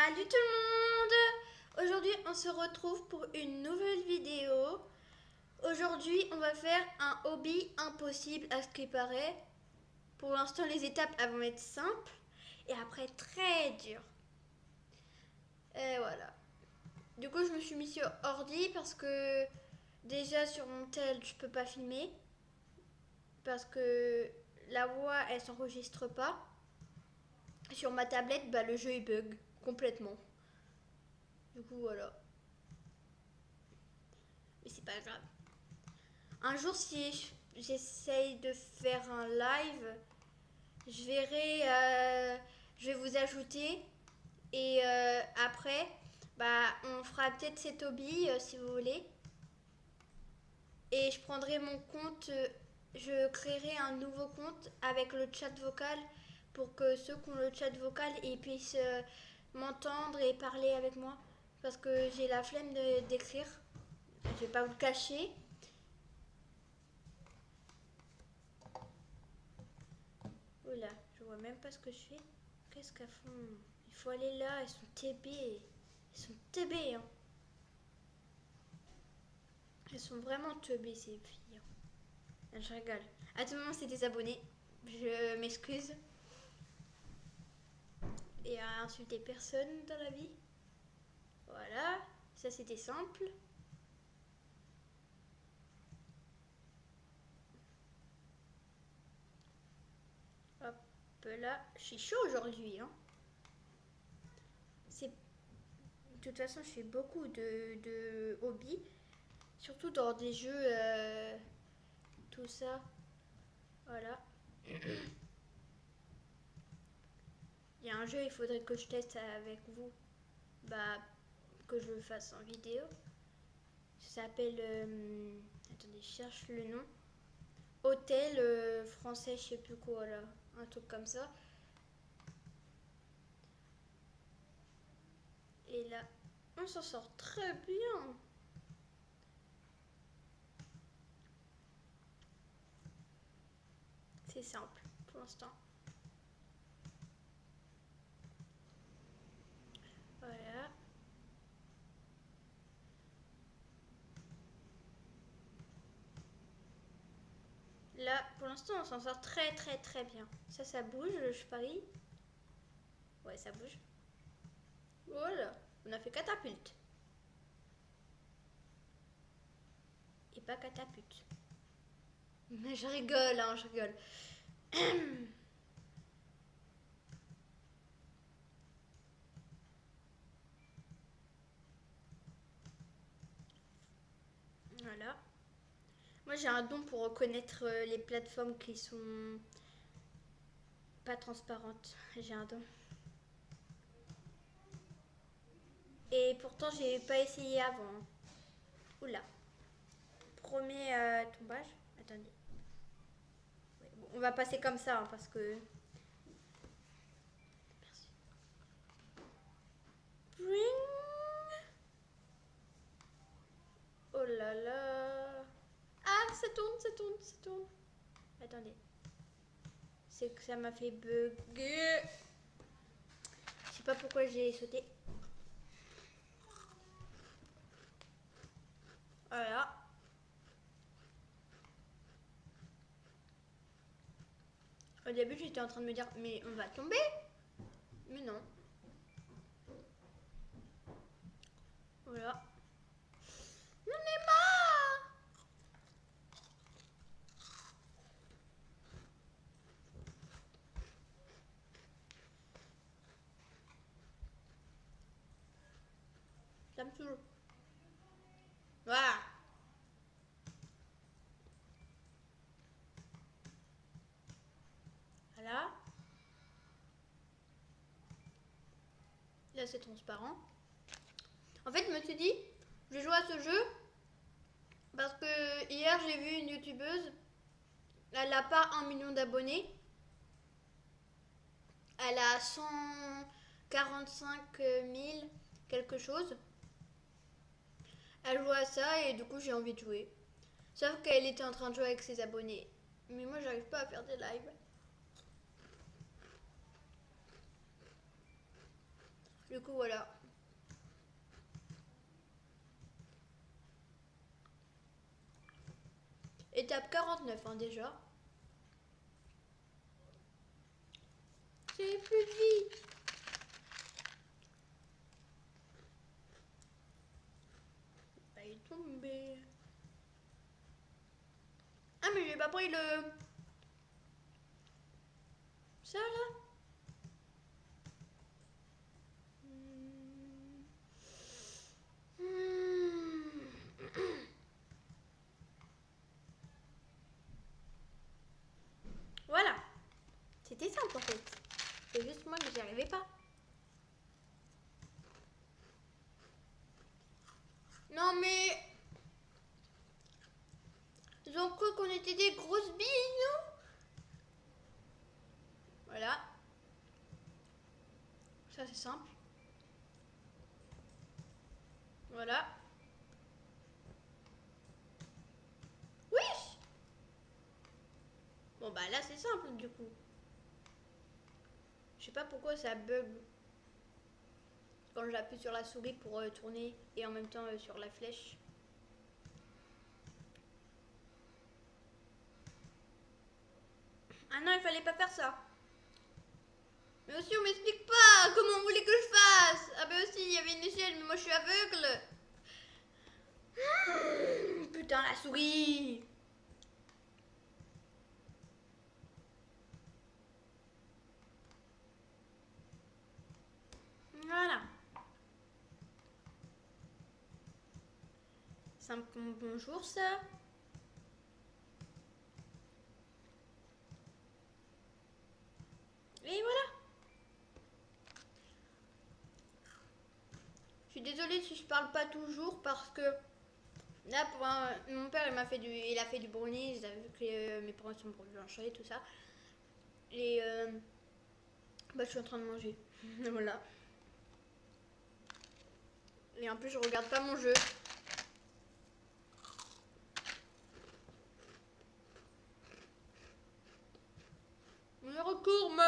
Salut tout le monde! Aujourd'hui on se retrouve pour une nouvelle vidéo. Aujourd'hui on va faire un hobby impossible à ce qui paraît. Pour l'instant les étapes elles vont être simples et après très dures. Et voilà. Du coup je me suis mis sur ordi parce que déjà sur mon tel je peux pas filmer. Parce que la voix elle s'enregistre pas. Sur ma tablette le jeu il bug complètement. Du coup voilà. Mais c'est pas grave. Un jour, si j'essaye de faire un live, je verrai, je vais vous ajouter et après, on fera peut-être cet hobby si vous voulez. Et je prendrai mon compte, je créerai un nouveau compte avec le chat vocal pour que ceux qui ont le chat vocal ils puissent m'entendre et parler avec moi. Parce que j'ai la flemme d'écrire. Je vais pas vous le cacher. Oula, je vois même pas ce que je fais. Qu'est-ce qu'elles font? Il faut aller là, elles sont TB. Elles sont TB, hein. Elles sont vraiment teubées, ces filles. Je rigole. À tout moment, c'est des abonnés. Je m'excuse. Et à insulter personne dans la vie. Voilà, ça c'était simple. Hop là, je suis chaud aujourd'hui, hein. C'est... De toute façon, je fais beaucoup de hobbies. Surtout dans des jeux, tout ça. Voilà. Il y a un jeu, il faudrait que je teste avec vous. Que je le fasse en vidéo. Ça s'appelle. Attendez, je cherche le nom. Hôtel français, je sais plus quoi là. Un truc comme ça. Et là, on s'en sort très bien. C'est simple pour l'instant. Voilà. Là, pour l'instant, on s'en sort très très très bien. Ça bouge, je parie. Ouais, ça bouge. Voilà, on a fait catapulte. Et pas catapulte. Mais je rigole, hein, je rigole. Voilà. Moi, j'ai un don pour reconnaître les plateformes qui sont pas transparentes. J'ai un don. Et pourtant, j'ai pas essayé avant. Oula. Premier tombage. Attendez. Ouais, bon, on va passer comme ça hein, parce que. Merci. Bring. Oh là là. Ah, ça tourne, ça tourne, ça tourne. Attendez. C'est que ça m'a fait bugger. Je sais pas pourquoi j'ai sauté. Voilà. Au début, j'étais en train de me dire, mais on va tomber. Mais non. Voilà. On est mort. Ça me saoule. Voilà. Voilà. Là, c'est transparent. En fait, je me suis dit, je joue à ce jeu parce que hier, j'ai vu une youtubeuse. Elle n'a pas 1 million d'abonnés. Elle a 145 000 quelque chose. Elle joue à ça et du coup, j'ai envie de jouer. Sauf qu'elle était en train de jouer avec ses abonnés. Mais moi, j'arrive pas à faire des lives. Du coup, voilà. Étape 49, hein, déjà. C'est plus vite. Il est tombé. Ah, mais j'ai pas pris le... Ça, là. Voilà. C'était simple, en fait. C'est juste moi que j'y arrivais pas. Non, mais... Ils ont cru qu'on était des grosses billes, non? Voilà. Ça, c'est simple. Voilà. Oui. Bon, bah là, c'est simple, du coup. Je sais pas pourquoi ça bug quand j'appuie sur la souris pour tourner et en même temps sur la flèche. Ah non, il fallait pas faire ça. Mais aussi, on m'explique pas comment on voulait que je fasse. Ah bah aussi, il y avait une échelle, mais moi je suis aveugle. Putain, la souris. Voilà. Simple comme bonjour, ça. Et voilà. Je suis désolée si je parle pas toujours parce que là, mon père il a fait du brownie. Vous avez vu que mes parents sont blanchis et tout ça. Et bah, je suis en train de manger. Voilà. Et en plus, je regarde pas mon jeu. On recourbe.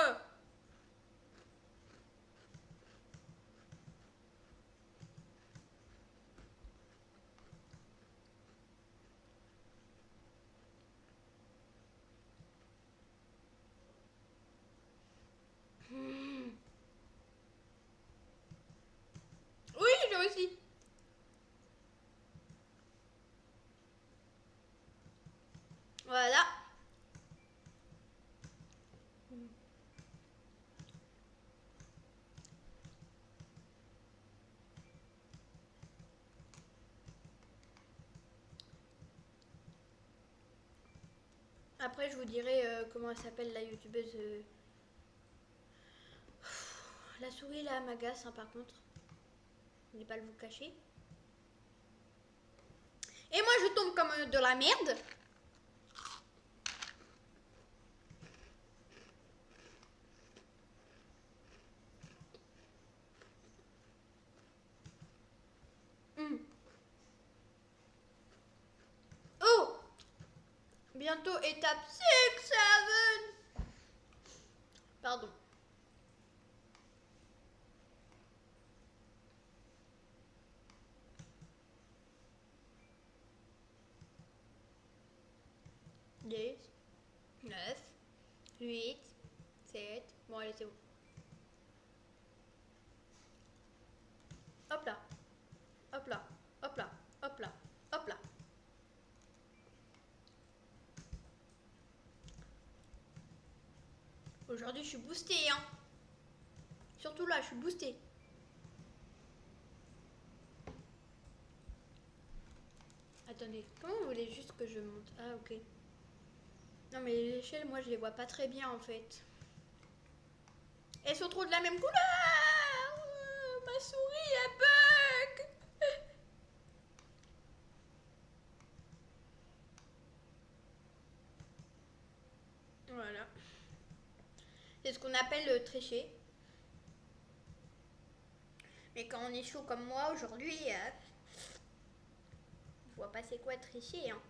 Oui, j'ai réussi. Voilà. Après, je vous dirai comment elle s'appelle la youtubeuse. La souris là m'agace, hein, par contre. Je vais pas le vous cacher. Et moi, je tombe comme de la merde. Oh, bientôt étape 6, 7. Pardon. Dix, 9, 8, 7. Bon, allez, c'est bon. Hop là. Hop là. Hop là. Hop là. Hop là. Aujourd'hui, je suis boostée, hein. Surtout là, je suis boostée. Attendez, comment vous voulez juste que je monte? Ah, ok. Non, mais les échelles, moi, je les vois pas très bien, en fait. Elles sont trop de la même couleur. Ma souris, elle bug. Voilà. C'est ce qu'on appelle tricher. Mais quand on est chaud comme moi aujourd'hui, je vois pas c'est quoi tricher, hein.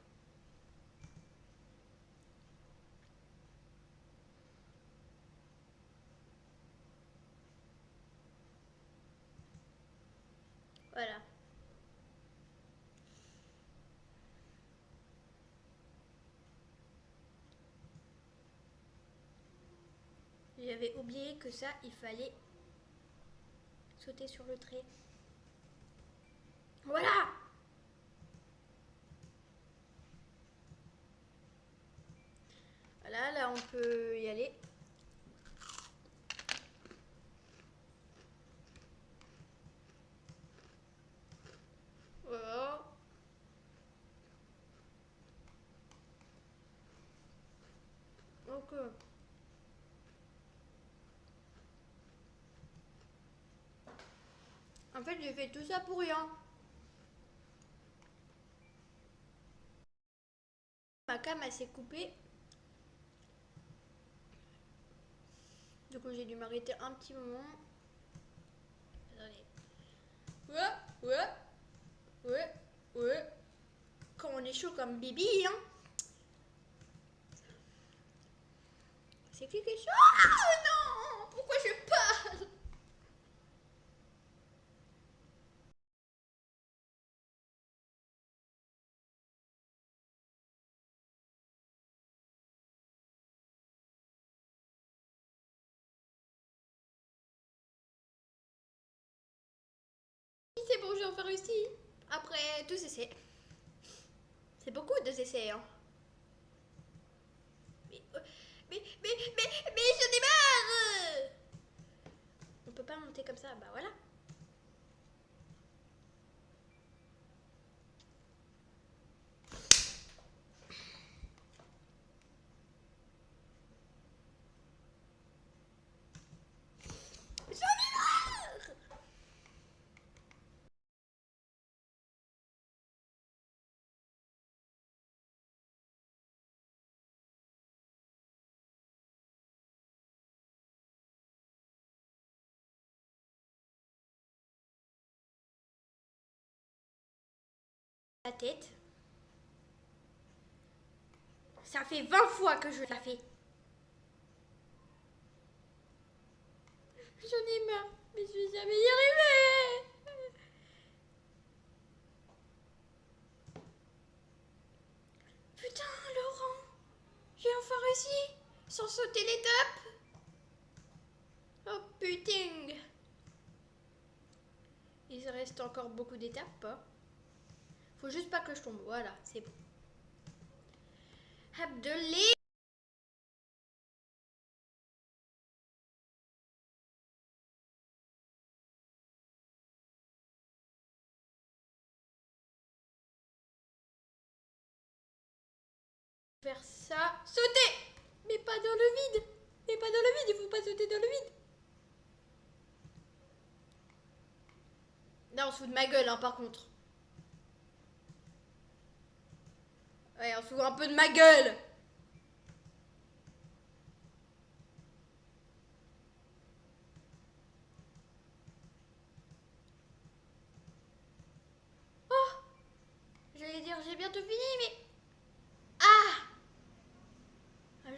J'avais oublié que ça, il fallait sauter sur le trait. Voilà! Voilà, là on peut y aller. Voilà. Donc, en fait, j'ai fait tout ça pour rien. Ma cam, elle s'est coupée. Du coup, j'ai dû m'arrêter un petit moment. Attendez. Ouais, ouais, ouais, ouais. Quand on est chaud comme Bibi, hein. C'est qui est chaud? Ah non! Pourquoi je parle? C'est bon, j'ai enfin réussi. Après 2 essais. C'est beaucoup 2 essais, hein. Mais j'en ai marre! On peut pas monter comme ça, bah voilà. J'en ai marre! La tête. Ça fait 20 fois que je la fais. J'en ai marre, mais je vais jamais y arriver. Putain, Laurent, j'ai enfin réussi sans sauter l'étape. Oh putain. Il reste encore beaucoup d'étapes, pas? Faut juste pas que je tombe. Voilà, c'est bon. Abdelé. Faire ça. Sauter! Mais pas dans le vide. Mais pas dans le vide, il faut pas sauter dans le vide. Là, on se fout de ma gueule, hein, par contre. Ouais, on se fout un peu de ma gueule. Oh, j'allais dire, j'ai bientôt fini, mais... Ah!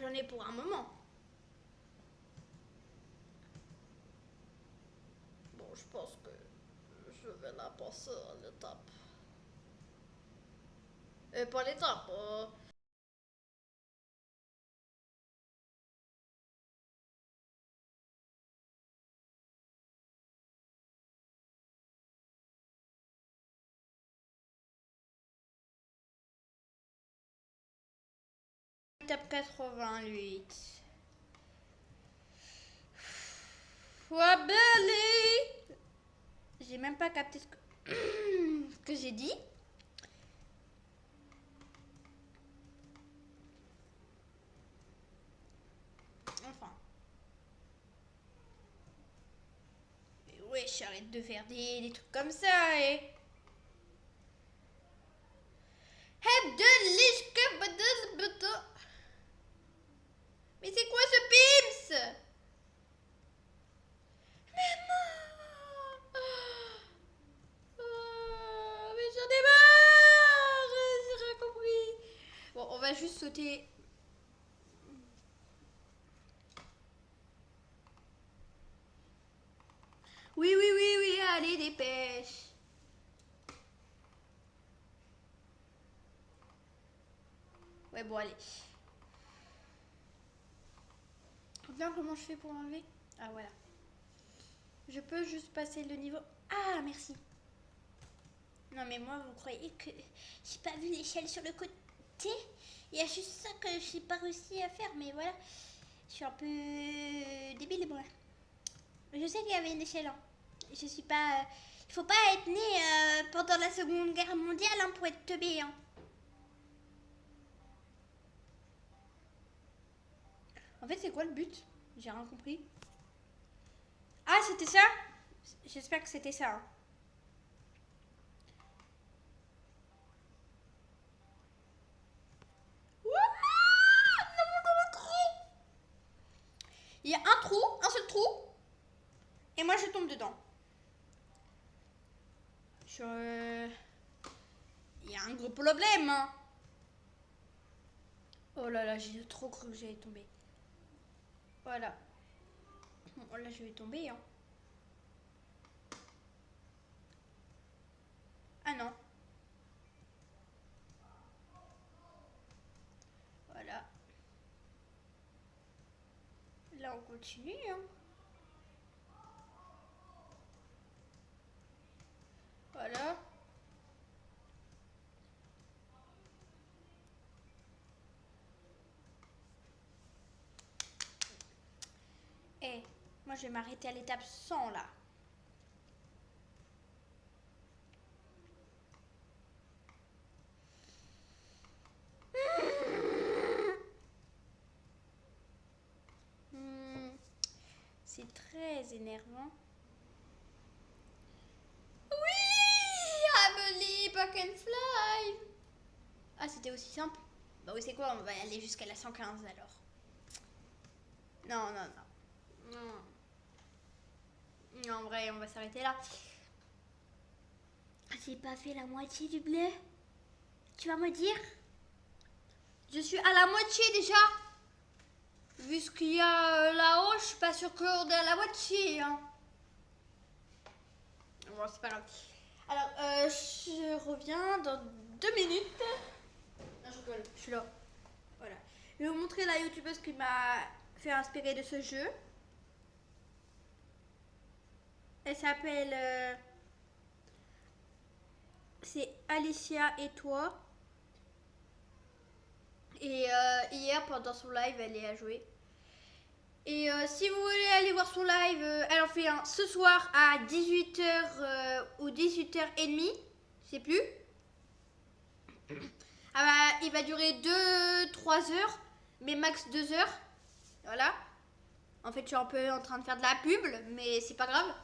J'en ai pour un moment. Bon, je pense que je vais la passer à l'étape. Pas l'étape. Étape 88. Wabali. J'ai même pas capté ce que j'ai dit. Enfin. Ouais, j'arrête de faire des trucs comme ça, et... Mais c'est quoi ce pims? Mais non! Mais j'en ai marre! J'ai rien compris. Bon, on va juste sauter. Oui, oui, oui, oui, allez, dépêche. Ouais, bon, allez. Maintenant, comment je fais pour l'enlever? Ah, voilà. Je peux juste passer le niveau. Ah, merci. Non, mais moi, vous croyez que j'ai pas vu l'échelle sur le côté? Il y a juste ça que j'ai pas réussi à faire, mais voilà. Je suis un peu débile, moi. Je sais qu'il y avait une échelle. Hein. Je suis pas. Il faut pas être né pendant la Seconde Guerre mondiale hein, pour être teubé. Hein. En fait, c'est quoi le but? J'ai rien compris. Ah, c'était ça? J'espère que c'était ça. Hein. Il y a un trou, un seul trou, et moi je tombe dedans. Il y a un gros problème. Hein. Oh là là, j'ai trop cru que j'allais tomber. Voilà. Bon, là je vais tomber. Hein. Ah non. Voilà. Là on continue. Hein. Voilà. Et moi je vais m'arrêter à l'étape 100 là. C'est très énervant. Oui, I believe I can fly. Ah, c'était aussi simple. Bah oui, c'est quoi? On va aller jusqu'à la 115 alors. Non, non, non. Non. Non, en vrai, on va s'arrêter là. J'ai pas fait la moitié du bleu. Tu vas me dire? Je suis à la moitié déjà. Vu ce qu'il y a là-haut, je suis pas sûre qu'on est à la moitié. Hein. Bon, c'est pas grave. Alors, je reviens dans 2 minutes. Non, je rigole, je suis là. Voilà. Je vais vous montrer la youtubeuse qui m'a fait inspirer de ce jeu. Elle s'appelle... c'est Alicia et toi. Et hier, pendant son live, elle y a joué. Et si vous voulez aller voir son live, elle en fait un ce soir à 18h ou 18h30. Je sais plus. Ah bah, il va durer 2-3 heures, mais max 2 heures. Voilà. En fait, je suis un peu en train de faire de la pub, mais c'est pas grave.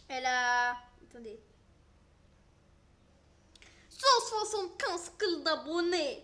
Elle a... Attendez. 175 000 d'abonnés.